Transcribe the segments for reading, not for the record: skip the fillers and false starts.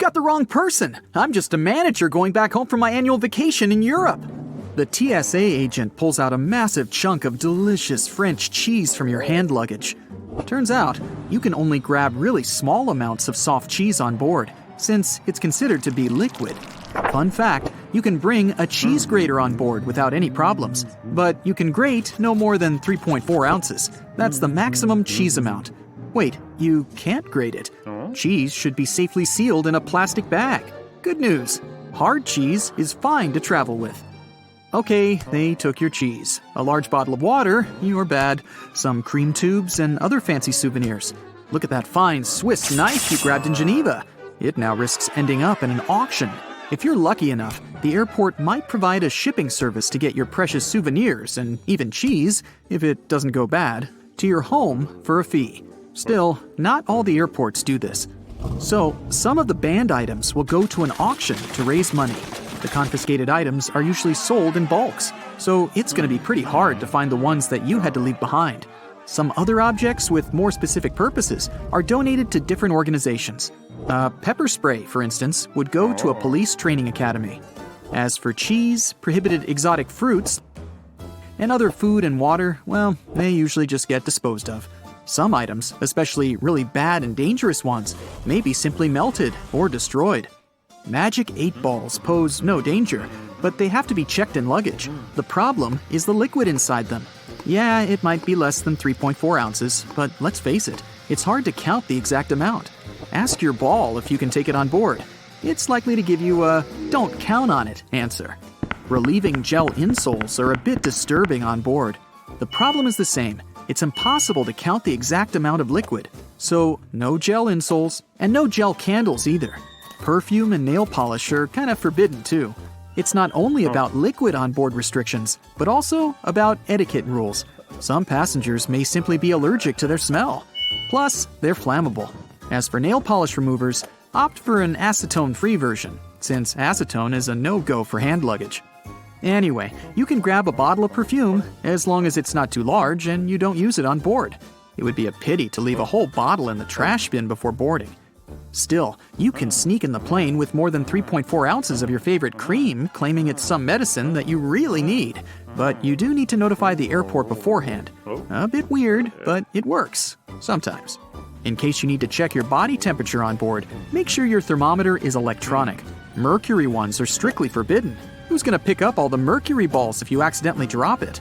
got the wrong person. I'm just a manager going back home from my annual vacation in Europe. The TSA agent pulls out a massive chunk of delicious French cheese from your hand luggage. Turns out, you can only grab really small amounts of soft cheese on board, since it's considered to be liquid. Fun fact, you can bring a cheese grater on board without any problems, but you can grate no more than 3.4 ounces. That's the maximum cheese amount. Wait, you can't grate it. Cheese should be safely sealed in a plastic bag. Good news, hard cheese is fine to travel with. Okay, they took your cheese, a large bottle of water, you're bad, some cream tubes, and other fancy souvenirs. Look at that fine Swiss knife you grabbed in Geneva. It now risks ending up in an auction. If you're lucky enough, the airport might provide a shipping service to get your precious souvenirs, and even cheese, if it doesn't go bad, to your home for a fee. Still, not all the airports do this. So, some of the banned items will go to an auction to raise money. The confiscated items are usually sold in bulks, so it's going to be pretty hard to find the ones that you had to leave behind. Some other objects with more specific purposes are donated to different organizations. Pepper spray, for instance, would go to a police training academy. As for cheese, prohibited exotic fruits, and other food and water, well, they usually just get disposed of. Some items, especially really bad and dangerous ones, may be simply melted or destroyed. Magic 8 balls pose no danger, but they have to be checked in luggage. The problem is the liquid inside them. Yeah, it might be less than 3.4 ounces, but let's face it, it's hard to count the exact amount. Ask your ball if you can take it on board. It's likely to give you a "don't count on it" answer. Relieving gel insoles are a bit disturbing on board. The problem is the same. It's impossible to count the exact amount of liquid. So, no gel insoles, and no gel candles either. Perfume and nail polish are kind of forbidden too. It's not only about liquid on board restrictions, but also about etiquette rules. Some passengers may simply be allergic to their smell. Plus, they're flammable. As for nail polish removers, opt for an acetone-free version, since acetone is a no-go for hand luggage. Anyway, you can grab a bottle of perfume, as long as it's not too large and you don't use it on board. It would be a pity to leave a whole bottle in the trash bin before boarding. Still, you can sneak in the plane with more than 3.4 ounces of your favorite cream, claiming it's some medicine that you really need. But you do need to notify the airport beforehand. A bit weird, but it works. Sometimes. In case you need to check your body temperature on board, make sure your thermometer is electronic. Mercury ones are strictly forbidden. Who's going to pick up all the mercury balls if you accidentally drop it?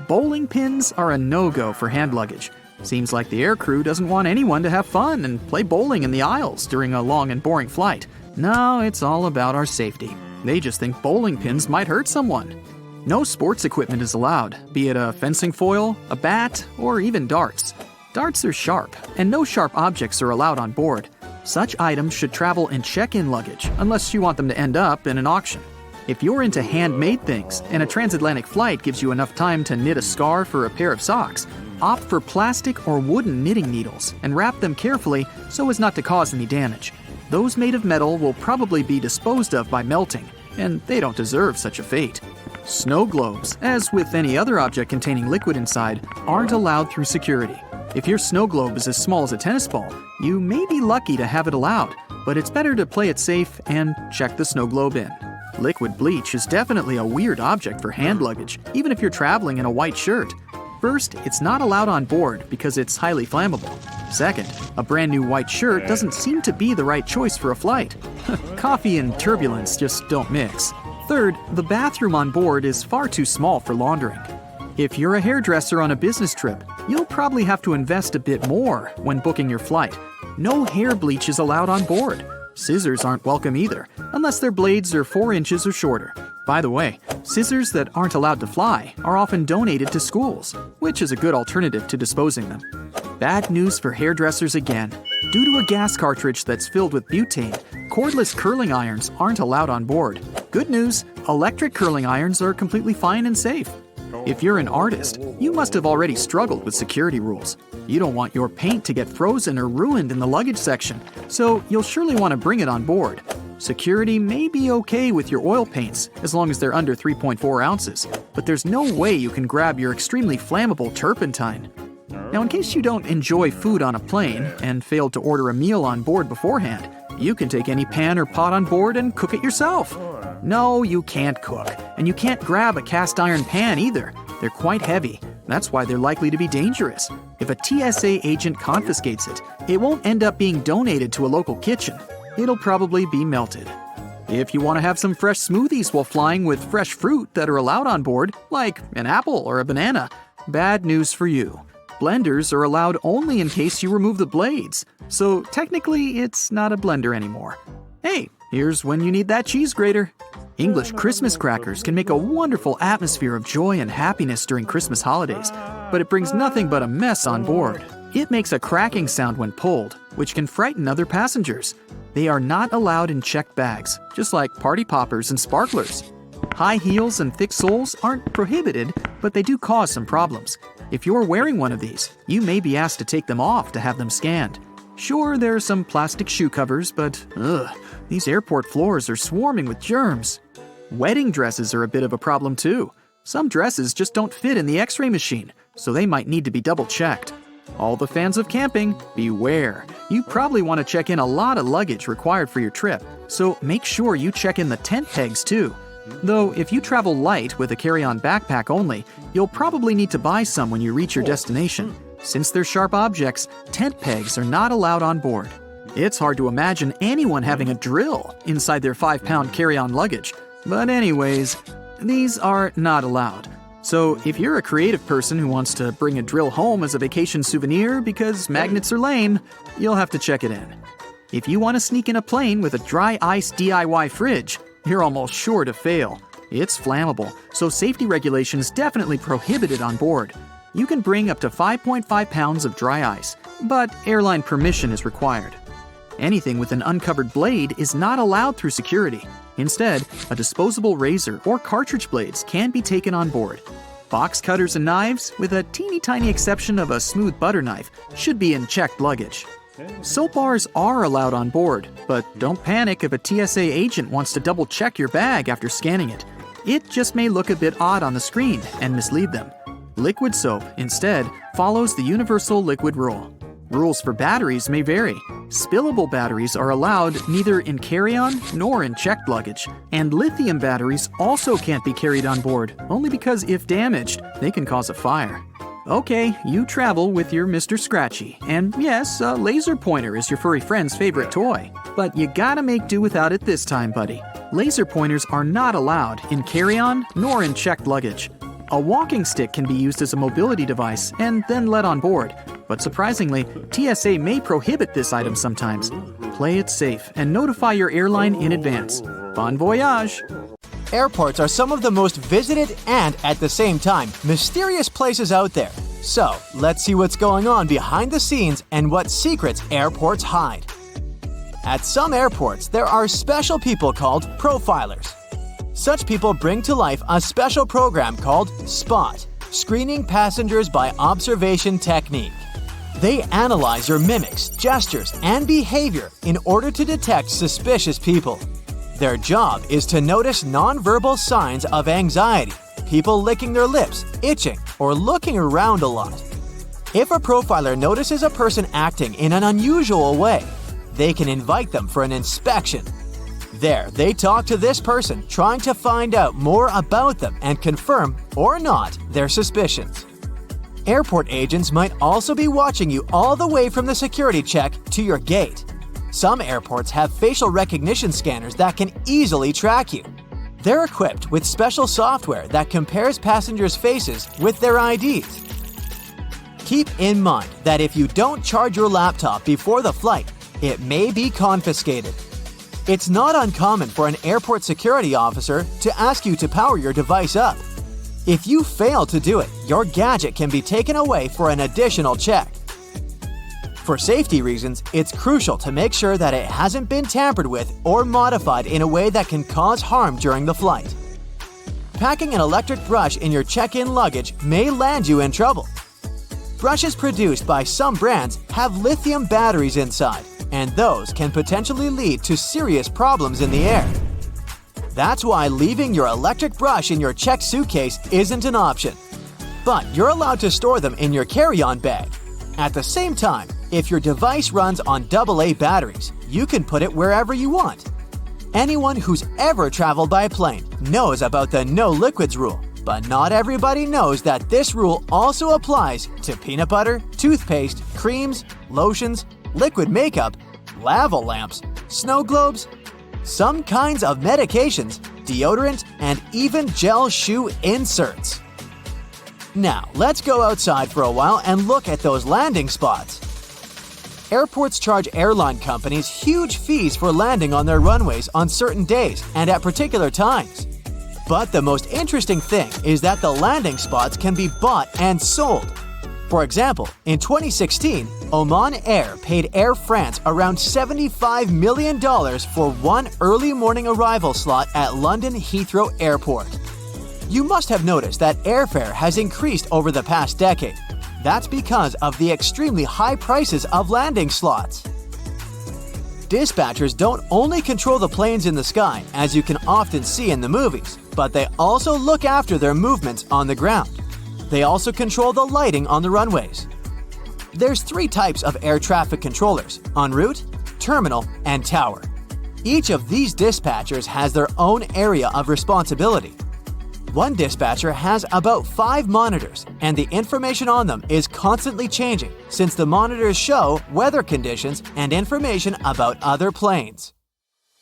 Bowling pins are a no-go for hand luggage. Seems like the aircrew doesn't want anyone to have fun and play bowling in the aisles during a long and boring flight. No, it's all about our safety. They just think bowling pins might hurt someone. No sports equipment is allowed, be it a fencing foil, a bat, or even darts. Darts are sharp, and no sharp objects are allowed on board. Such items should travel in check-in luggage, unless you want them to end up in an auction. If you're into handmade things, and a transatlantic flight gives you enough time to knit a scarf or a pair of socks, opt for plastic or wooden knitting needles and wrap them carefully so as not to cause any damage. Those made of metal will probably be disposed of by melting, and they don't deserve such a fate. Snow globes, as with any other object containing liquid inside, aren't allowed through security. If your snow globe is as small as a tennis ball, you may be lucky to have it allowed, but it's better to play it safe and check the snow globe in. Liquid bleach is definitely a weird object for hand luggage, even if you're traveling in a white shirt. First, it's not allowed on board because it's highly flammable. Second, a brand new white shirt doesn't seem to be the right choice for a flight. Coffee and turbulence just don't mix. Third, the bathroom on board is far too small for laundering. If you're a hairdresser on a business trip, you'll probably have to invest a bit more when booking your flight. No hair bleach is allowed on board. Scissors aren't welcome either, unless their blades are 4 inches or shorter. By the way, scissors that aren't allowed to fly are often donated to schools, which is a good alternative to disposing them. Bad news for hairdressers again. Due to a gas cartridge that's filled with butane, cordless curling irons aren't allowed on board. Good news, electric curling irons are completely fine and safe. If you're an artist, you must have already struggled with security rules. You don't want your paint to get frozen or ruined in the luggage section, so you'll surely want to bring it on board. Security may be okay with your oil paints as long as they're under 3.4 ounces, but there's no way you can grab your extremely flammable turpentine. Now, in case you don't enjoy food on a plane and failed to order a meal on board beforehand, You can take any pan or pot on board and cook it yourself. No, you can't cook, and you can't grab a cast iron pan either. They're quite heavy. That's why they're likely to be dangerous. If a TSA agent confiscates it, it won't end up being donated to a local kitchen. It'll probably be melted. If you want to have some fresh smoothies while flying with fresh fruit that are allowed on board, like an apple or a banana, bad news for you. Blenders are allowed only in case you remove the blades, so technically it's not a blender anymore. Hey, here's when you need that cheese grater. English Christmas crackers can make a wonderful atmosphere of joy and happiness during Christmas holidays, but it brings nothing but a mess on board. It makes a cracking sound when pulled, which can frighten other passengers. They are not allowed in checked bags, just like party poppers and sparklers. High heels and thick soles aren't prohibited, but they do cause some problems. If you're wearing one of these, you may be asked to take them off to have them scanned. Sure, there are some plastic shoe covers, but these airport floors are swarming with germs. Wedding dresses are a bit of a problem too. Some dresses just don't fit in the X-ray machine, so they might need to be double-checked. All the fans of camping, beware. You probably want to check in a lot of luggage required for your trip, so make sure you check in the tent pegs too. Though, if you travel light with a carry-on backpack only, you'll probably need to buy some when you reach your destination. Since they're sharp objects, tent pegs are not allowed on board. It's hard to imagine anyone having a drill inside their 5-pound carry-on luggage. But anyways, these are not allowed. So if you're a creative person who wants to bring a drill home as a vacation souvenir because magnets are lame, you'll have to check it in. If you want to sneak in a plane with a dry ice DIY fridge, you're almost sure to fail. It's flammable, so safety regulations definitely prohibit it on board. You can bring up to 5.5 pounds of dry ice, but airline permission is required. Anything with an uncovered blade is not allowed through security. Instead, a disposable razor or cartridge blades can be taken on board. Box cutters and knives, with a teeny tiny exception of a smooth butter knife, should be in checked luggage. Soap bars are allowed on board, but don't panic if a TSA agent wants to double-check your bag after scanning it. It just may look a bit odd on the screen and mislead them. Liquid soap, instead, follows the universal liquid rule. Rules for batteries may vary. Spillable batteries are allowed neither in carry-on nor in checked luggage. And lithium batteries also can't be carried on board, only because if damaged, they can cause a fire. Okay, you travel with your Mr. Scratchy, and yes, a laser pointer is your furry friend's favorite toy. But you gotta make do without it this time, buddy. Laser pointers are not allowed in carry-on nor in checked luggage. A walking stick can be used as a mobility device and then let on board, but surprisingly, TSA may prohibit this item sometimes. Play it safe and notify your airline in advance. Bon voyage! Airports are some of the most visited and, at the same time, mysterious places out there. So, let's see what's going on behind the scenes and what secrets airports hide. At some airports, there are special people called profilers. Such people bring to life a special program called SPOT, Screening Passengers by Observation Technique. They analyze your mimics, gestures, and behavior in order to detect suspicious people. Their job is to notice nonverbal signs of anxiety, people licking their lips, itching, or looking around a lot. If a profiler notices a person acting in an unusual way, they can invite them for an inspection. There, they talk to this person, trying to find out more about them and confirm, or not, their suspicions. Airport agents might also be watching you all the way from the security check to your gate. Some airports have facial recognition scanners that can easily track you. They're equipped with special software that compares passengers' faces with their IDs. Keep in mind that if you don't charge your laptop before the flight, it may be confiscated. It's not uncommon for an airport security officer to ask you to power your device up. If you fail to do it, your gadget can be taken away for an additional check. For safety reasons, it's crucial to make sure that it hasn't been tampered with or modified in a way that can cause harm during the flight. Packing an electric brush in your check-in luggage may land you in trouble. Brushes produced by some brands have lithium batteries inside, and those can potentially lead to serious problems in the air. That's why leaving your electric brush in your checked suitcase isn't an option. But you're allowed to store them in your carry-on bag. At the same time, if your device runs on AA batteries, you can put it wherever you want. Anyone who's ever traveled by plane knows about the no liquids rule, but not everybody knows that this rule also applies to peanut butter, toothpaste, creams, lotions, liquid makeup, lava lamps, snow globes, some kinds of medications, deodorant, and even gel shoe inserts. Now, let's go outside for a while and look at those landing spots. Airports charge airline companies huge fees for landing on their runways on certain days and at particular times. But the most interesting thing is that the landing spots can be bought and sold. For example, in 2016, Oman Air paid Air France around $75 million for one early morning arrival slot at London Heathrow Airport. You must have noticed that airfare has increased over the past decade. That's because of the extremely high prices of landing slots. Dispatchers don't only control the planes in the sky, as you can often see in the movies, but they also look after their movements on the ground. They also control the lighting on the runways. There's 3 types of air traffic controllers: en route, terminal, and tower. Each of these dispatchers has their own area of responsibility. One dispatcher has about 5 monitors, and the information on them is constantly changing since the monitors show weather conditions and information about other planes.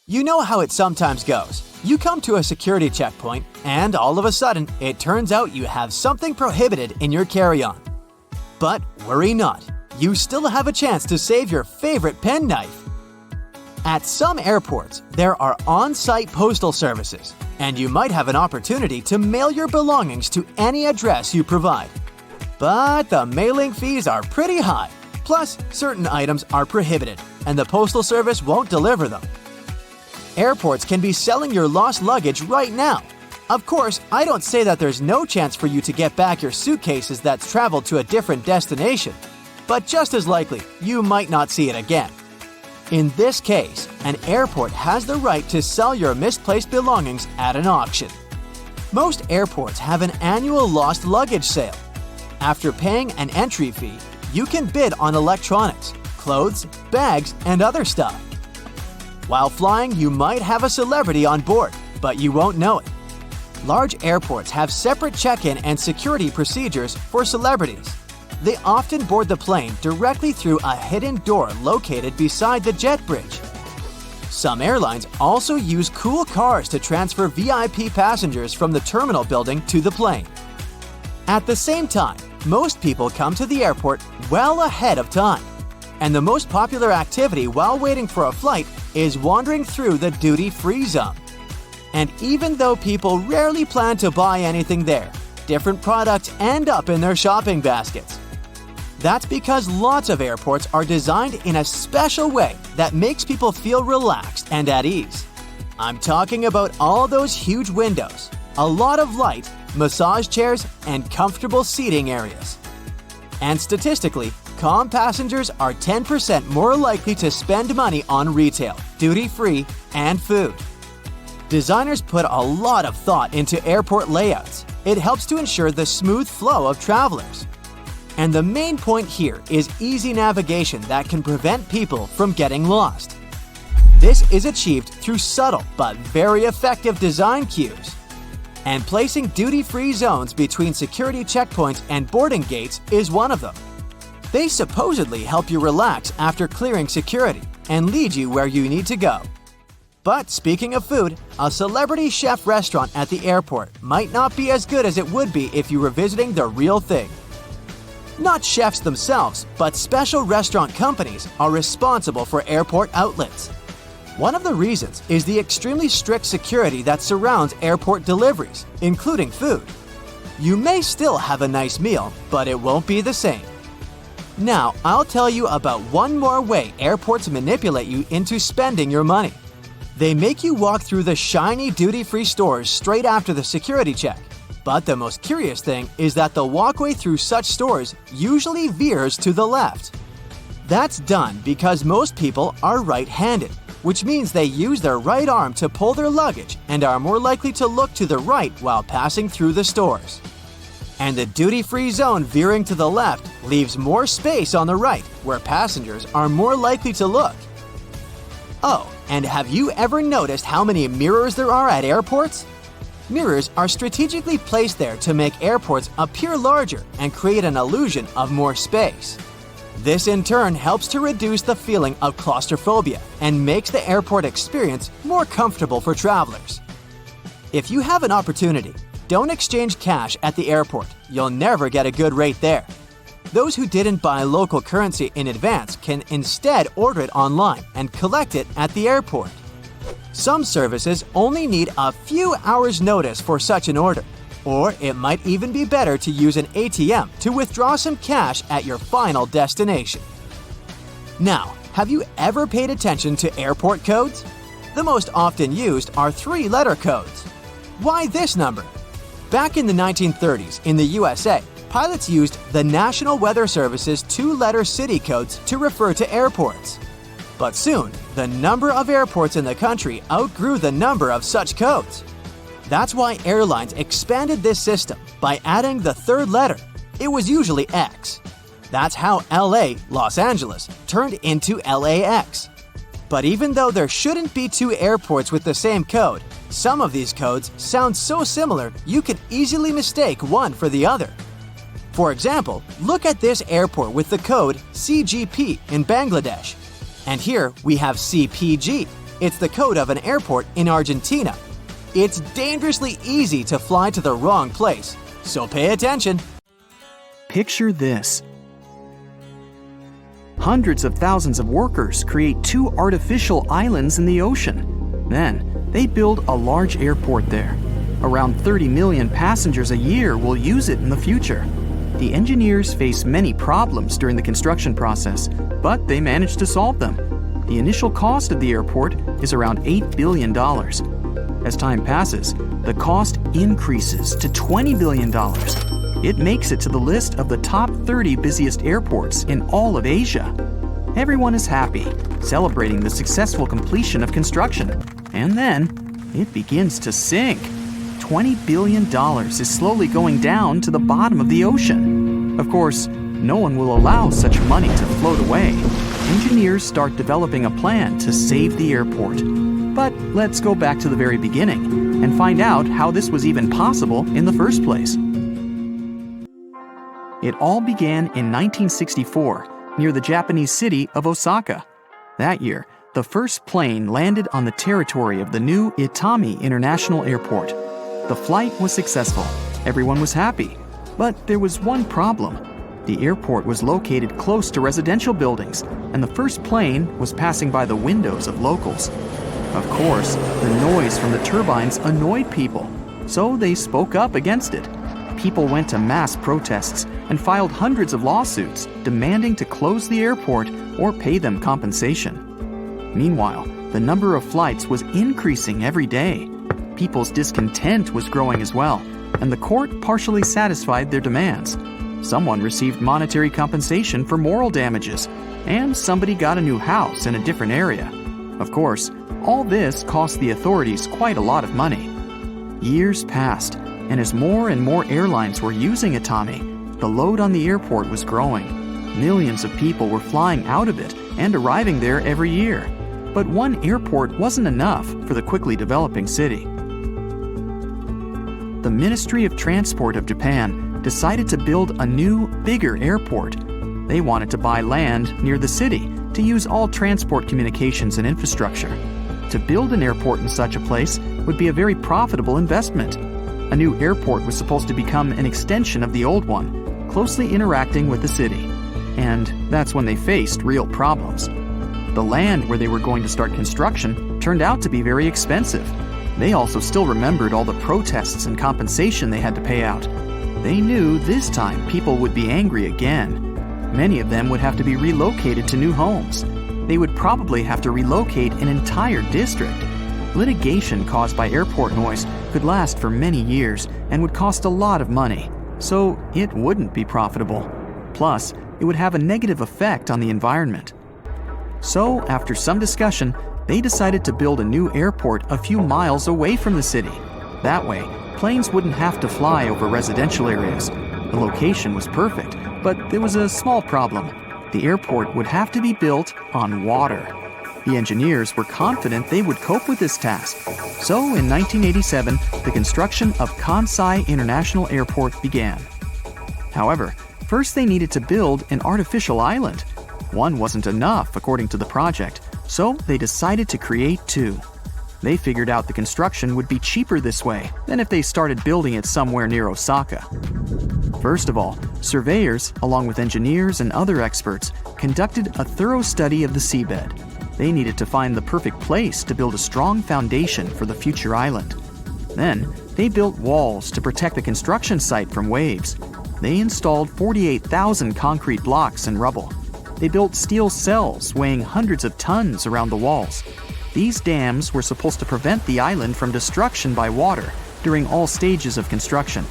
You know how it sometimes goes. You come to a security checkpoint, and all of a sudden, it turns out you have something prohibited in your carry-on. But worry not, you still have a chance to save your favorite penknife. At some airports, there are on-site postal services, and you might have an opportunity to mail your belongings to any address you provide. But the mailing fees are pretty high. Plus, certain items are prohibited, and the postal service won't deliver them. Airports can be selling your lost luggage right now. Of course, I don't say that there's no chance for you to get back your suitcases that's traveled to a different destination, but just as likely, you might not see it again. In this case, an airport has the right to sell your misplaced belongings at an auction. Most airports have an annual lost luggage sale. After paying an entry fee, you can bid on electronics, clothes, bags, and other stuff. While flying, you might have a celebrity on board, but you won't know it. Large airports have separate check-in and security procedures for celebrities. They often board the plane directly through a hidden door located beside the jet bridge. Some airlines also use cool cars to transfer VIP passengers from the terminal building to the plane. At the same time, most people come to the airport well ahead of time. And the most popular activity while waiting for a flight is wandering through the duty-free zone. And even though people rarely plan to buy anything there, different products end up in their shopping baskets. That's because lots of airports are designed in a special way that makes people feel relaxed and at ease. I'm talking about all those huge windows, a lot of light, massage chairs, and comfortable seating areas. And statistically, calm passengers are 10% more likely to spend money on retail, duty-free, and food. Designers put a lot of thought into airport layouts. It helps to ensure the smooth flow of travelers. And the main point here is easy navigation that can prevent people from getting lost. This is achieved through subtle but very effective design cues. And placing duty-free zones between security checkpoints and boarding gates is one of them. They supposedly help you relax after clearing security and lead you where you need to go. But speaking of food, a celebrity chef restaurant at the airport might not be as good as it would be if you were visiting the real thing. Not chefs themselves, but special restaurant companies are responsible for airport outlets. One of the reasons is the extremely strict security that surrounds airport deliveries, including food. You may still have a nice meal, but it won't be the same. Now, I'll tell you about one more way airports manipulate you into spending your money. They make you walk through the shiny duty-free stores straight after the security check. But the most curious thing is that the walkway through such stores usually veers to the left. That's done because most people are right-handed, which means they use their right arm to pull their luggage and are more likely to look to the right while passing through the stores. And the duty-free zone veering to the left leaves more space on the right, where passengers are more likely to look. Oh, and have you ever noticed how many mirrors there are at airports? Mirrors are strategically placed there to make airports appear larger and create an illusion of more space. This in turn helps to reduce the feeling of claustrophobia and makes the airport experience more comfortable for travelers. If you have an opportunity, don't exchange cash at the airport. You'll never get a good rate there. Those who didn't buy local currency in advance can instead order it online and collect it at the airport. Some services only need a few hours' notice for such an order, or it might even be better to use an ATM to withdraw some cash at your final destination. Now, have you ever paid attention to airport codes? The most often used are 3-letter codes. Why this number? Back in the 1930s in the USA, pilots used the National Weather Service's 2-letter city codes to refer to airports. But soon, the number of airports in the country outgrew the number of such codes. That's why airlines expanded this system by adding the 3rd letter. It was usually X. That's how LA, Los Angeles, turned into LAX. But even though there shouldn't be 2 airports with the same code, some of these codes sound so similar you could easily mistake one for the other. For example, look at this airport with the code CGP in Bangladesh. And here we have CPG. It's the code of an airport in Argentina. It's dangerously easy to fly to the wrong place, so pay attention. Picture this. Hundreds of thousands of workers create 2 artificial islands in the ocean. Then, they build a large airport there. Around 30 million passengers a year will use it in the future. The engineers face many problems during the construction process, but they managed to solve them. The initial cost of the airport is around $8 billion. As time passes, the cost increases to $20 billion. It makes it to the list of the top 30 busiest airports in all of Asia. Everyone is happy, celebrating the successful completion of construction. And then, it begins to sink. $20 billion is slowly going down to the bottom of the ocean. Of course, no one will allow such money to float away. Engineers start developing a plan to save the airport. But let's go back to the very beginning and find out how this was even possible in the first place. It all began in 1964 near the Japanese city of Osaka. That year, the first plane landed on the territory of the new Itami International Airport. The flight was successful. Everyone was happy. But there was one problem. The airport was located close to residential buildings, and the first plane was passing by the windows of locals. Of course, the noise from the turbines annoyed people, so they spoke up against it. People went to mass protests and filed hundreds of lawsuits demanding to close the airport or pay them compensation. Meanwhile, the number of flights was increasing every day. People's discontent was growing as well, and the court partially satisfied their demands. Someone received monetary compensation for moral damages, and somebody got a new house in a different area. Of course, all this cost the authorities quite a lot of money. Years passed, and as more and more airlines were using Itami, the load on the airport was growing. Millions of people were flying out of it and arriving there every year. But one airport wasn't enough for the quickly developing city. The Ministry of Transport of Japan decided to build a new, bigger airport. They wanted to buy land near the city to use all transport communications and infrastructure. To build an airport in such a place would be a very profitable investment. A new airport was supposed to become an extension of the old one, closely interacting with the city. And that's when they faced real problems. The land where they were going to start construction turned out to be very expensive. They also still remembered all the protests and compensation they had to pay out. They knew this time people would be angry again. Many of them would have to be relocated to new homes. They would probably have to relocate an entire district. Litigation caused by airport noise could last for many years and would cost a lot of money, so it wouldn't be profitable. Plus, it would have a negative effect on the environment. So, after some discussion, they decided to build a new airport a few miles away from the city. That way, planes wouldn't have to fly over residential areas. The location was perfect, but there was a small problem. The airport would have to be built on water. The engineers were confident they would cope with this task. So in 1987, the construction of Kansai International Airport began. However, first they needed to build an artificial island. One wasn't enough, according to the project, so they decided to create two. They figured out the construction would be cheaper this way than if they started building it somewhere near Osaka. First of all, surveyors, along with engineers and other experts, conducted a thorough study of the seabed. They needed to find the perfect place to build a strong foundation for the future island. Then, they built walls to protect the construction site from waves. They installed 48,000 concrete blocks and rubble. They built steel cells weighing hundreds of tons around the walls. These dams were supposed to prevent the island from destruction by water during all stages of construction.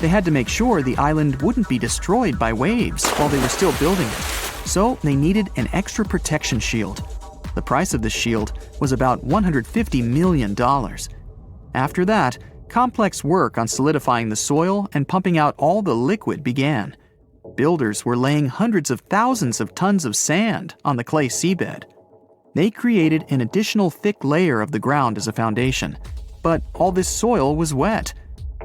They had to make sure the island wouldn't be destroyed by waves while they were still building it, so they needed an extra protection shield. The price of this shield was about $150 million. After that, complex work on solidifying the soil and pumping out all the liquid began. Builders were laying hundreds of thousands of tons of sand on the clay seabed. They created an additional thick layer of the ground as a foundation, but all this soil was wet.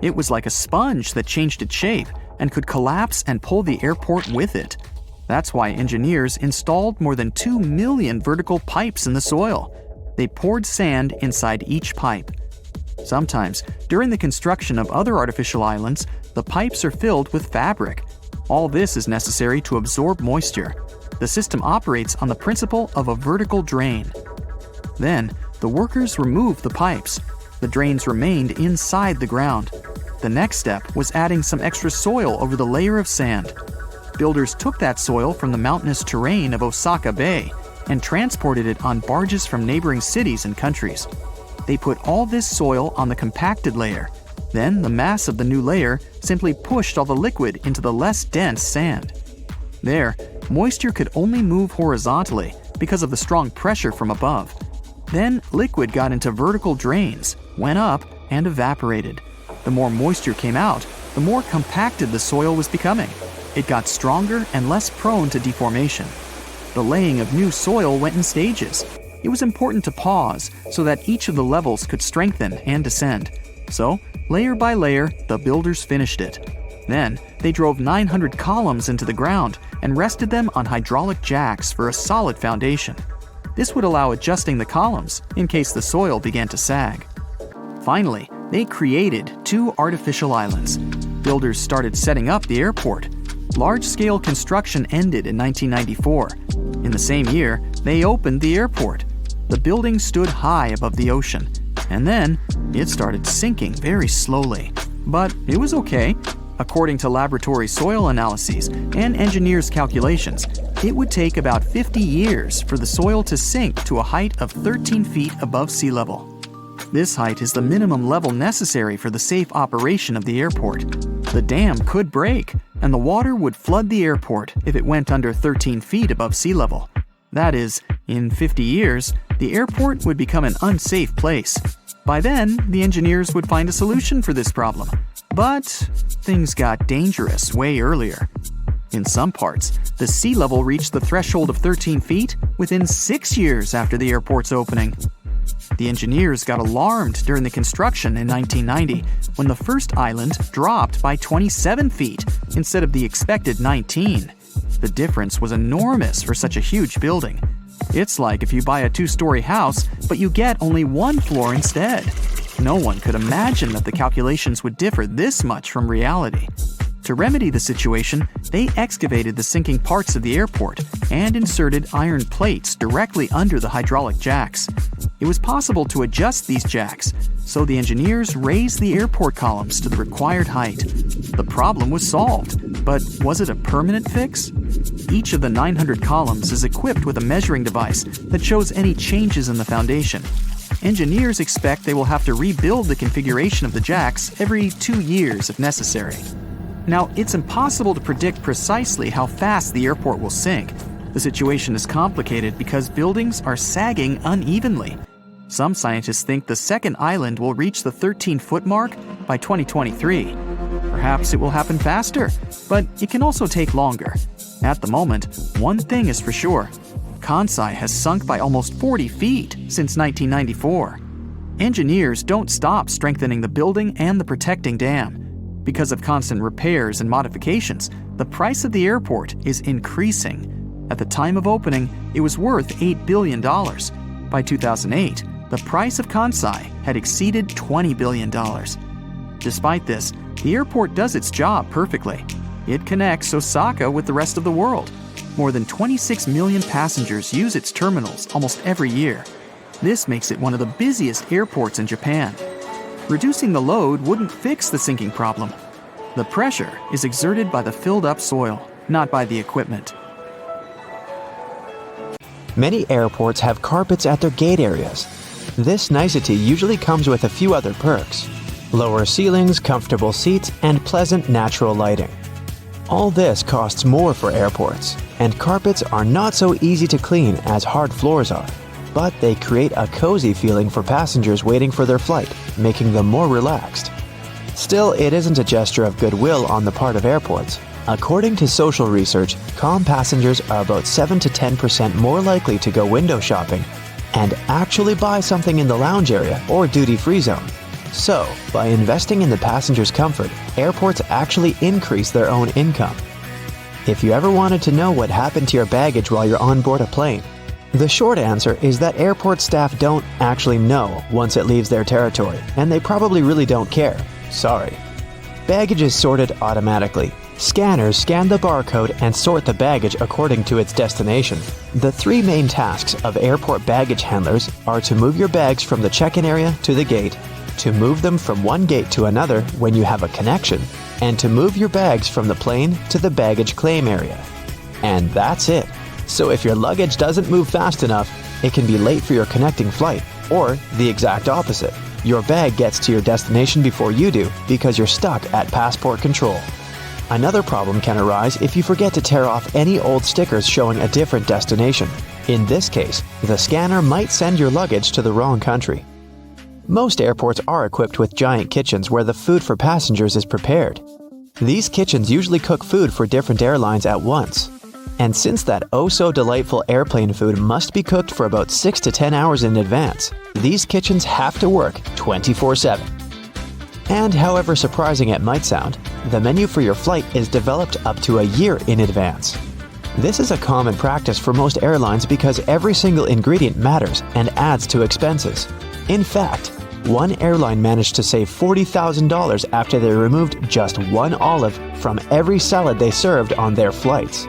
It was like a sponge that changed its shape and could collapse and pull the airport with it. That's why engineers installed more than 2 million vertical pipes in the soil. They poured sand inside each pipe. Sometimes, during the construction of other artificial islands, the pipes are filled with fabric. All this is necessary to absorb moisture. The system operates on the principle of a vertical drain. Then, the workers removed the pipes. The drains remained inside the ground. The next step was adding some extra soil over the layer of sand. Builders took that soil from the mountainous terrain of Osaka Bay and transported it on barges from neighboring cities and countries. They put all this soil on the compacted layer. Then the mass of the new layer simply pushed all the liquid into the less dense sand. There, moisture could only move horizontally because of the strong pressure from above. Then liquid got into vertical drains, went up, and evaporated. The more moisture came out, the more compacted the soil was becoming. It got stronger and less prone to deformation. The laying of new soil went in stages. It was important to pause so that each of the levels could strengthen and descend. So, layer by layer, the builders finished it. Then, they drove 900 columns into the ground and rested them on hydraulic jacks for a solid foundation. This would allow adjusting the columns in case the soil began to sag. Finally, they created two artificial islands. Builders started setting up the airport. Large-scale construction ended in 1994. In the same year, they opened the airport. The building stood high above the ocean, and then it started sinking very slowly. But it was okay. According to laboratory soil analyses and engineers' calculations, it would take about 50 years for the soil to sink to a height of 13 feet above sea level. This height is the minimum level necessary for the safe operation of the airport. The dam could break, and the water would flood the airport if it went under 13 feet above sea level. That is, in 50 years, the airport would become an unsafe place. By then, the engineers would find a solution for this problem. But things got dangerous way earlier. In some parts, the sea level reached the threshold of 13 feet within 6 years after the airport's opening. The engineers got alarmed during the construction in 1990 when the first island dropped by 27 feet instead of the expected 19. The difference was enormous for such a huge building. It's like if you buy a 2-story house, but you get only 1 floor instead. No one could imagine that the calculations would differ this much from reality. To remedy the situation, they excavated the sinking parts of the airport and inserted iron plates directly under the hydraulic jacks. It was possible to adjust these jacks, so the engineers raised the airport columns to the required height. The problem was solved, but was it a permanent fix? Each of the 900 columns is equipped with a measuring device that shows any changes in the foundation. Engineers expect they will have to rebuild the configuration of the jacks every 2 years if necessary. Now, it's impossible to predict precisely how fast the airport will sink. The situation is complicated because buildings are sagging unevenly. Some scientists think the second island will reach the 13-foot mark by 2023. Perhaps it will happen faster, but it can also take longer. At the moment, one thing is for sure. Kansai has sunk by almost 40 feet since 1994. Engineers don't stop strengthening the building and the protecting dam. Because of constant repairs and modifications, the price of the airport is increasing. At the time of opening, it was worth $8 billion. By 2008, the price of Kansai had exceeded $20 billion. Despite this, the airport does its job perfectly. It connects Osaka with the rest of the world. More than 26 million passengers use its terminals almost every year. This makes it one of the busiest airports in Japan. Reducing the load wouldn't fix the sinking problem. The pressure is exerted by the filled-up soil, not by the equipment. Many airports have carpets at their gate areas. This nicety usually comes with a few other perks: lower ceilings, comfortable seats, and pleasant natural lighting. All this costs more for airports, and carpets are not so easy to clean as hard floors are, but they create a cozy feeling for passengers waiting for their flight, making them more relaxed. Still, it isn't a gesture of goodwill on the part of airports. According to social research, calm passengers are about 7 to 10% more likely to go window shopping and actually buy something in the lounge area or duty-free zone. So, by investing in the passengers' comfort, airports actually increase their own income. If you ever wanted to know what happened to your baggage while you're on board a plane, the short answer is that airport staff don't actually know once it leaves their territory, and they probably really don't care. Sorry. Baggage is sorted automatically. Scanners scan the barcode and sort the baggage according to its destination. The three main tasks of airport baggage handlers are to move your bags from the check-in area to the gate, to move them from one gate to another when you have a connection, and to move your bags from the plane to the baggage claim area. And that's it. So if your luggage doesn't move fast enough, it can be late for your connecting flight, or the exact opposite. Your bag gets to your destination before you do because you're stuck at passport control. Another problem can arise if you forget to tear off any old stickers showing a different destination. In this case, the scanner might send your luggage to the wrong country. Most airports are equipped with giant kitchens where the food for passengers is prepared. These kitchens usually cook food for different airlines at once. And since that oh-so-delightful airplane food must be cooked for about 6 to 10 hours in advance, these kitchens have to work 24/7. And however surprising it might sound, the menu for your flight is developed up to a year in advance. This is a common practice for most airlines because every single ingredient matters and adds to expenses. In fact, one airline managed to save $40,000 after they removed just one olive from every salad they served on their flights.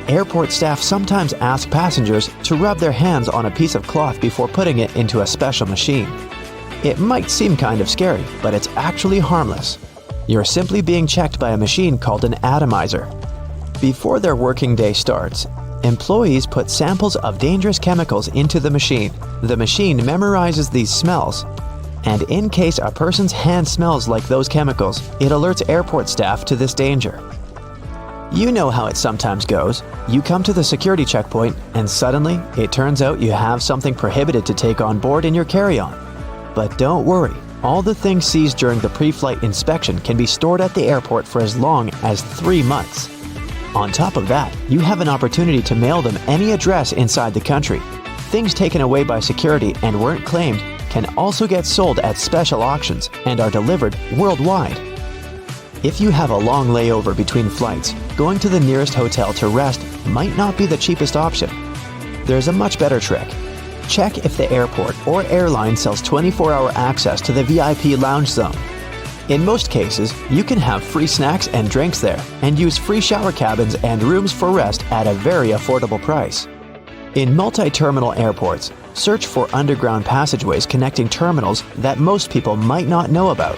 Airport staff sometimes ask passengers to rub their hands on a piece of cloth before putting it into a special machine. It might seem kind of scary, but it's actually harmless. You're simply being checked by a machine called an atomizer. Before their working day starts, employees put samples of dangerous chemicals into the machine. The machine memorizes these smells, and in case a person's hand smells like those chemicals, it alerts airport staff to this danger. You know how it sometimes goes. You come to the security checkpoint, and suddenly, it turns out you have something prohibited to take on board in your carry-on. But don't worry, all the things seized during the pre-flight inspection can be stored at the airport for as long as 3 months. On top of that, you have an opportunity to mail them any address inside the country. Things taken away by security and weren't claimed can also get sold at special auctions and are delivered worldwide. If you have a long layover between flights, going to the nearest hotel to rest might not be the cheapest option. There's a much better trick. Check if the airport or airline sells 24-hour access to the VIP lounge zone. In most cases, you can have free snacks and drinks there and use free shower cabins and rooms for rest at a very affordable price. In multi-terminal airports, search for underground passageways connecting terminals that most people might not know about.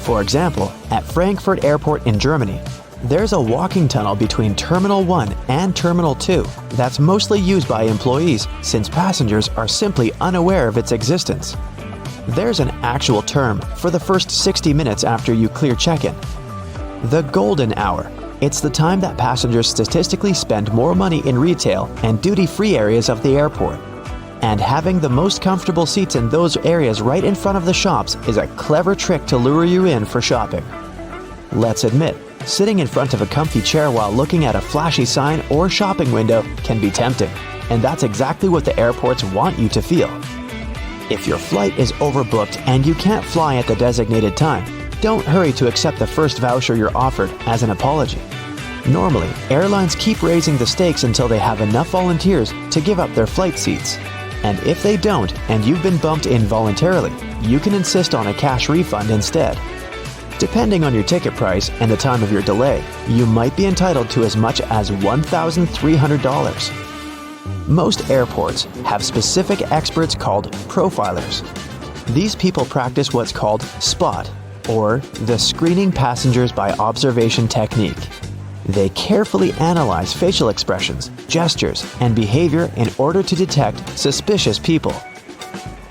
For example, at Frankfurt Airport in Germany, there's a walking tunnel between Terminal 1 and Terminal 2 that's mostly used by employees since passengers are simply unaware of its existence. There's an actual term for the first 60 minutes after you clear check-in. The golden hour. It's the time that passengers statistically spend more money in retail and duty-free areas of the airport. And having the most comfortable seats in those areas right in front of the shops is a clever trick to lure you in for shopping. Let's admit, sitting in front of a comfy chair while looking at a flashy sign or shopping window can be tempting, and that's exactly what the airports want you to feel. If your flight is overbooked and you can't fly at the designated time, don't hurry to accept the first voucher you're offered as an apology. Normally, airlines keep raising the stakes until they have enough volunteers to give up their flight seats. And if they don't and you've been bumped involuntarily, you can insist on a cash refund instead. Depending on your ticket price and the time of your delay, you might be entitled to as much as $1,300. Most airports have specific experts called profilers. These people practice what's called SPOT, or the screening passengers by observation technique. They carefully analyze facial expressions, gestures, and behavior in order to detect suspicious people.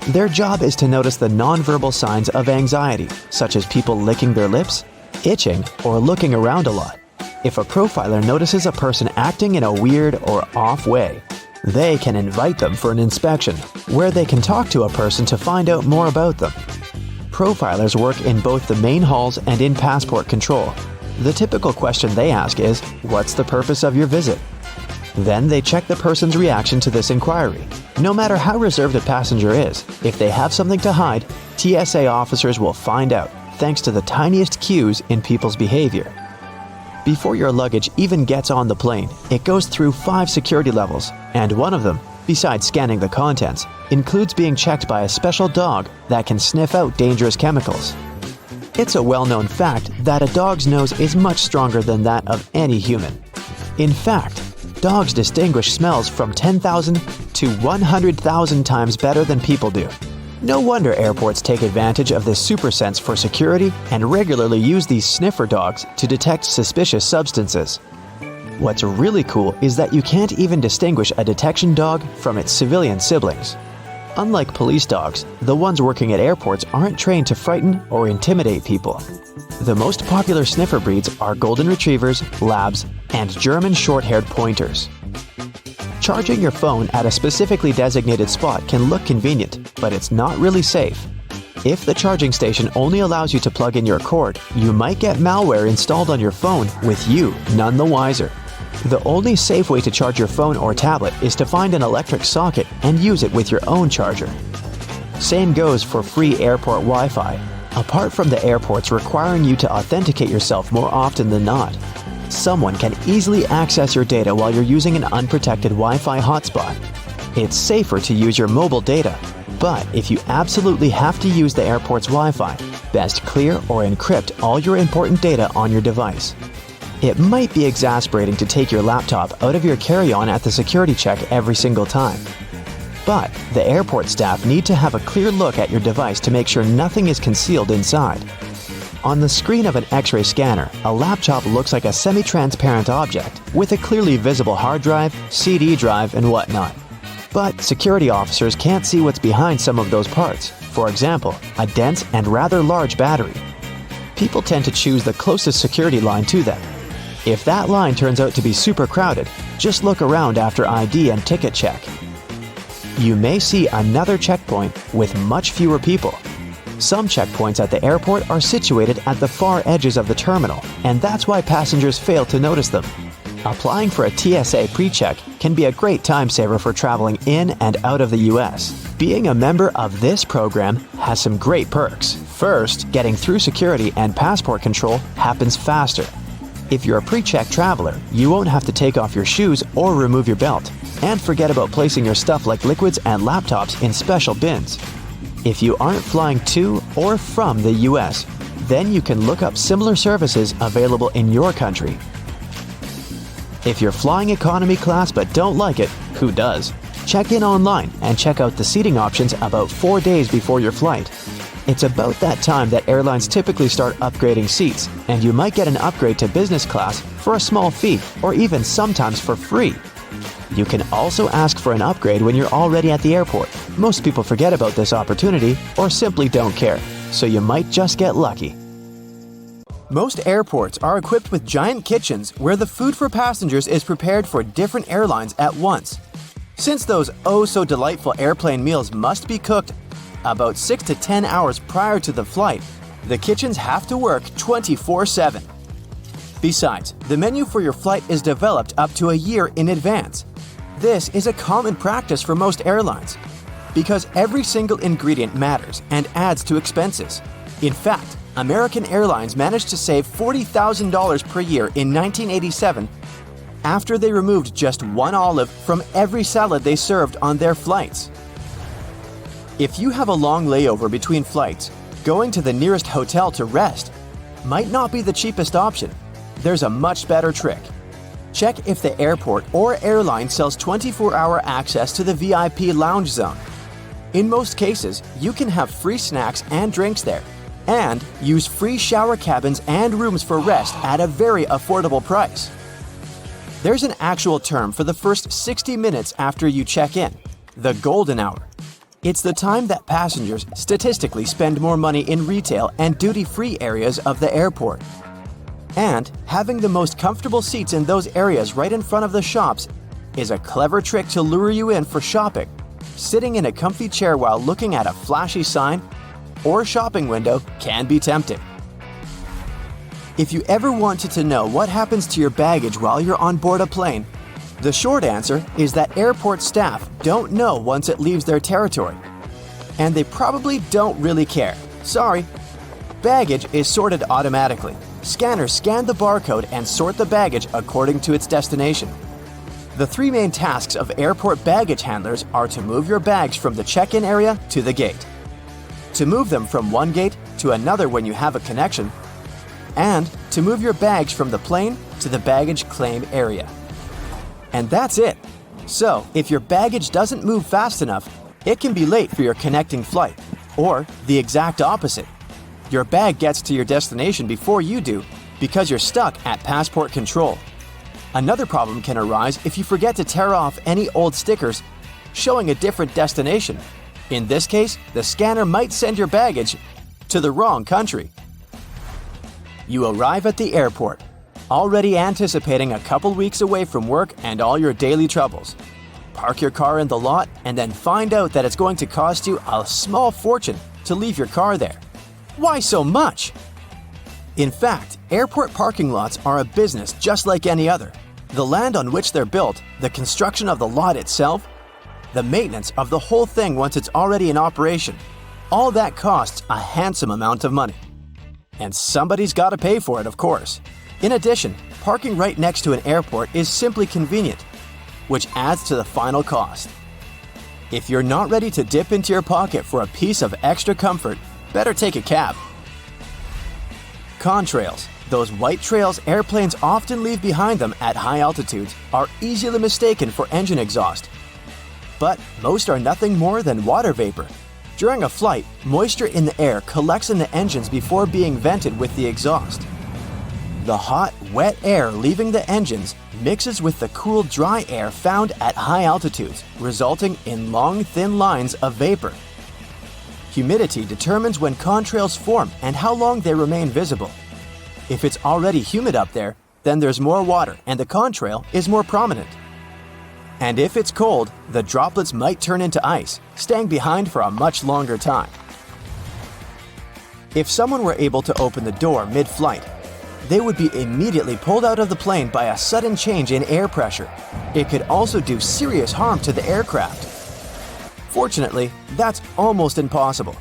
Their job is to notice the nonverbal signs of anxiety, such as people licking their lips, itching, or looking around a lot. If a profiler notices a person acting in a weird or off way, they can invite them for an inspection, where they can talk to a person to find out more about them. Profilers work in both the main halls and in passport control. The typical question they ask is, "What's the purpose of your visit?" Then they check the person's reaction to this inquiry. No matter how reserved a passenger is, if they have something to hide, TSA officers will find out, thanks to the tiniest cues in people's behavior. Before your luggage even gets on the plane, it goes through 5 security levels, and one of them, besides scanning the contents, includes being checked by a special dog that can sniff out dangerous chemicals. It's a well-known fact that a dog's nose is much stronger than that of any human. In fact, dogs distinguish smells from 10,000 to 100,000 times better than people do. No wonder airports take advantage of this super sense for security and regularly use these sniffer dogs to detect suspicious substances. What's really cool is that you can't even distinguish a detection dog from its civilian siblings. Unlike police dogs, the ones working at airports aren't trained to frighten or intimidate people. The most popular sniffer breeds are Golden Retrievers, Labs, and German short-haired pointers. Charging your phone at a specifically designated spot can look convenient, but it's not really safe. If the charging station only allows you to plug in your cord, you might get malware installed on your phone with you none the wiser. The only safe way to charge your phone or tablet is to find an electric socket and use it with your own charger. Same goes for free airport Wi-Fi, apart from the airports requiring you to authenticate yourself more often than not. Someone can easily access your data while you're using an unprotected Wi-Fi hotspot. It's safer to use your mobile data, but if you absolutely have to use the airport's Wi-Fi, best clear or encrypt all your important data on your device. It might be exasperating to take your laptop out of your carry-on at the security check every single time. But the airport staff need to have a clear look at your device to make sure nothing is concealed inside. On the screen of an X-ray scanner, a laptop looks like a semi-transparent object with a clearly visible hard drive, CD drive, and whatnot. But security officers can't see what's behind some of those parts. For example, a dense and rather large battery. People tend to choose the closest security line to them. If that line turns out to be super crowded, just look around after ID and ticket check. You may see another checkpoint with much fewer people. Some checkpoints at the airport are situated at the far edges of the terminal, and that's why passengers fail to notice them. Applying for a TSA pre-check can be a great time saver for traveling in and out of the US. Being a member of this program has some great perks. First, getting through security and passport control happens faster. If you're a pre-check traveler, you won't have to take off your shoes or remove your belt, and forget about placing your stuff like liquids and laptops in special bins. If you aren't flying to or from the US, then you can look up similar services available in your country. If you're flying economy class but don't like it, who does? Check in online and check out the seating options about 4 days before your flight. It's about that time that airlines typically start upgrading seats, and you might get an upgrade to business class for a small fee or even sometimes for free. You can also ask for an upgrade when you're already at the airport. Most people forget about this opportunity or simply don't care, so you might just get lucky. Most airports are equipped with giant kitchens where the food for passengers is prepared for different airlines at once. Since those oh-so-delightful airplane meals must be cooked about 6 to 10 hours prior to the flight, the kitchens have to work 24/7. Besides, the menu for your flight is developed up to a year in advance. This is a common practice for most airlines because every single ingredient matters and adds to expenses. In fact, American Airlines managed to save $40,000 per year in 1987 after they removed just one olive from every salad they served on their flights. If you have a long layover between flights, going to the nearest hotel to rest might not be the cheapest option. There's a much better trick. Check if the airport or airline sells 24-hour access to the VIP lounge zone. In most cases, you can have free snacks and drinks there, and use free shower cabins and rooms for rest at a very affordable price. There's an actual term for the first 60 minutes after you check in, the golden hour. It's the time that passengers statistically spend more money in retail and duty-free areas of the airport. And having the most comfortable seats in those areas right in front of the shops is a clever trick to lure you in for shopping. Sitting in a comfy chair while looking at a flashy sign or shopping window can be tempting. If you ever wanted to know what happens to your baggage while you're on board a plane, the short answer is that airport staff don't know once it leaves their territory. And they probably don't really care. Sorry. Baggage is sorted automatically. Scanners scan the barcode and sort the baggage according to its destination. The three main tasks of airport baggage handlers are to move your bags from the check-in area to the gate, to move them from one gate to another when you have a connection, and to move your bags from the plane to the baggage claim area. And that's it. So, if your baggage doesn't move fast enough, it can be late for your connecting flight. Or the exact opposite. Your bag gets to your destination before you do because you're stuck at passport control. Another problem can arise if you forget to tear off any old stickers showing a different destination. In this case, the scanner might send your baggage to the wrong country. You arrive at the airport, already anticipating a couple weeks away from work and all your daily troubles. Park your car in the lot and then find out that it's going to cost you a small fortune to leave your car there. Why so much? In fact, airport parking lots are a business just like any other. The land on which they're built, the construction of the lot itself, the maintenance of the whole thing once it's already in operation, all that costs a handsome amount of money. And somebody's got to pay for it, of course. In addition, parking right next to an airport is simply convenient, which adds to the final cost. If you're not ready to dip into your pocket for a piece of extra comfort, better take a cab. Contrails, those white trails airplanes often leave behind them at high altitudes, are easily mistaken for engine exhaust. But most are nothing more than water vapor. During a flight, moisture in the air collects in the engines before being vented with the exhaust. The hot, wet air leaving the engines mixes with the cool, dry air found at high altitudes, resulting in long, thin lines of vapor. Humidity determines when contrails form and how long they remain visible. If it's already humid up there, then there's more water and the contrail is more prominent. And if it's cold, the droplets might turn into ice, staying behind for a much longer time. If someone were able to open the door mid-flight, they would be immediately pulled out of the plane by a sudden change in air pressure. It could also do serious harm to the aircraft. Fortunately, that's almost impossible.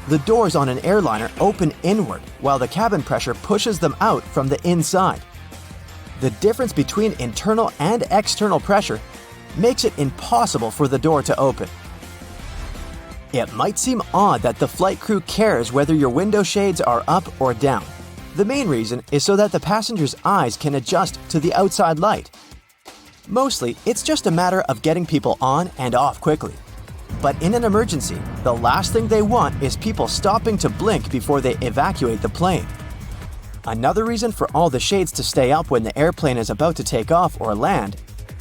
The doors on an airliner open inward while the cabin pressure pushes them out from the inside. The difference between internal and external pressure makes it impossible for the door to open. It might seem odd that the flight crew cares whether your window shades are up or down. The main reason is so that the passenger's eyes can adjust to the outside light. Mostly, it's just a matter of getting people on and off quickly. But in an emergency, the last thing they want is people stopping to blink before they evacuate the plane. Another reason for all the shades to stay up when the airplane is about to take off or land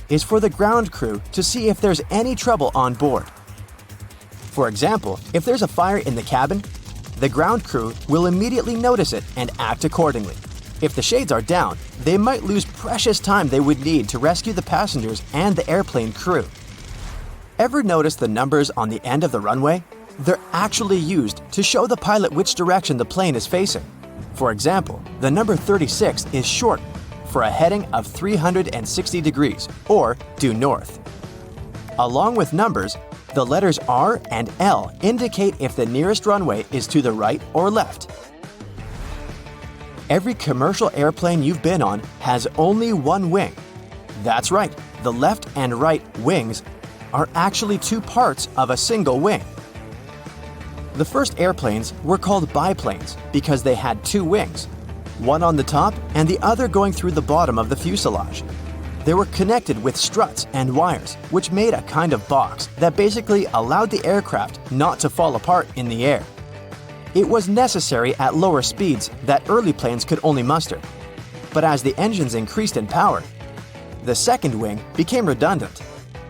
is for the ground crew to see if there's any trouble on board. For example, if there's a fire in the cabin, the ground crew will immediately notice it and act accordingly. If the shades are down, they might lose precious time they would need to rescue the passengers and the airplane crew. Ever notice the numbers on the end of the runway? They're actually used to show the pilot which direction the plane is facing. For example, the number 36 is short for a heading of 360 degrees, or due north. Along with numbers, the letters R and L indicate if the nearest runway is to the right or left. Every commercial airplane you've been on has only one wing. That's right, the left and right wings are actually two parts of a single wing. The first airplanes were called biplanes because they had two wings, one on the top and the other going through the bottom of the fuselage. They were connected with struts and wires, which made a kind of box that basically allowed the aircraft not to fall apart in the air. It was necessary at lower speeds that early planes could only muster. But as the engines increased in power, the second wing became redundant.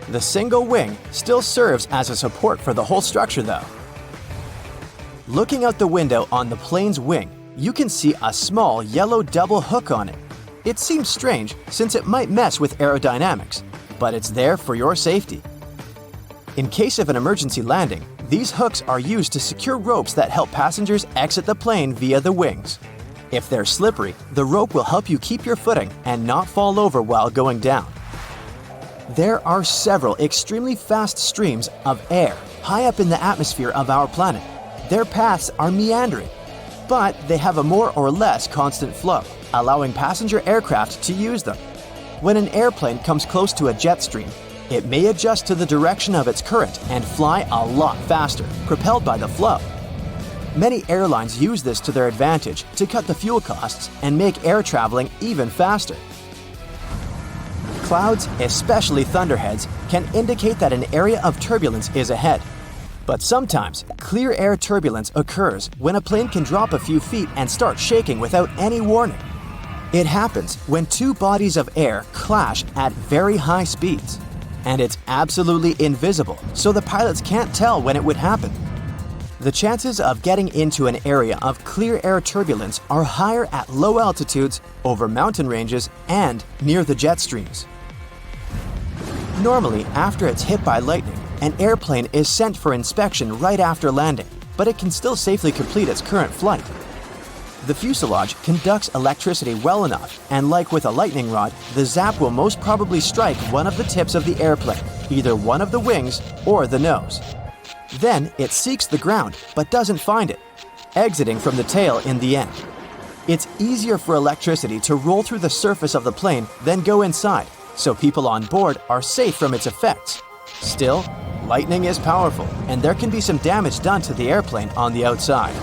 The single wing still serves as a support for the whole structure though. Looking out the window on the plane's wing, you can see a small yellow double hook on it. It seems strange since it might mess with aerodynamics, but it's there for your safety. In case of an emergency landing, these hooks are used to secure ropes that help passengers exit the plane via the wings. If they're slippery, the rope will help you keep your footing and not fall over while going down. There are several extremely fast streams of air high up in the atmosphere of our planet. Their paths are meandering, but they have a more or less constant flow, allowing passenger aircraft to use them. When an airplane comes close to a jet stream, it may adjust to the direction of its current and fly a lot faster, propelled by the flow. Many airlines use this to their advantage to cut the fuel costs and make air traveling even faster. Clouds, especially thunderheads, can indicate that an area of turbulence is ahead. But sometimes, clear air turbulence occurs when a plane can drop a few feet and start shaking without any warning. It happens when two bodies of air clash at very high speeds. And it's absolutely invisible, so the pilots can't tell when it would happen. The chances of getting into an area of clear air turbulence are higher at low altitudes, over mountain ranges, and near the jet streams. Normally, after it's hit by lightning, an airplane is sent for inspection right after landing, but it can still safely complete its current flight. The fuselage conducts electricity well enough, and like with a lightning rod, the zap will most probably strike one of the tips of the airplane, either one of the wings or the nose. Then it seeks the ground, but doesn't find it, exiting from the tail in the end. It's easier for electricity to roll through the surface of the plane than go inside, so people on board are safe from its effects. Still, lightning is powerful, and there can be some damage done to the airplane on the outside.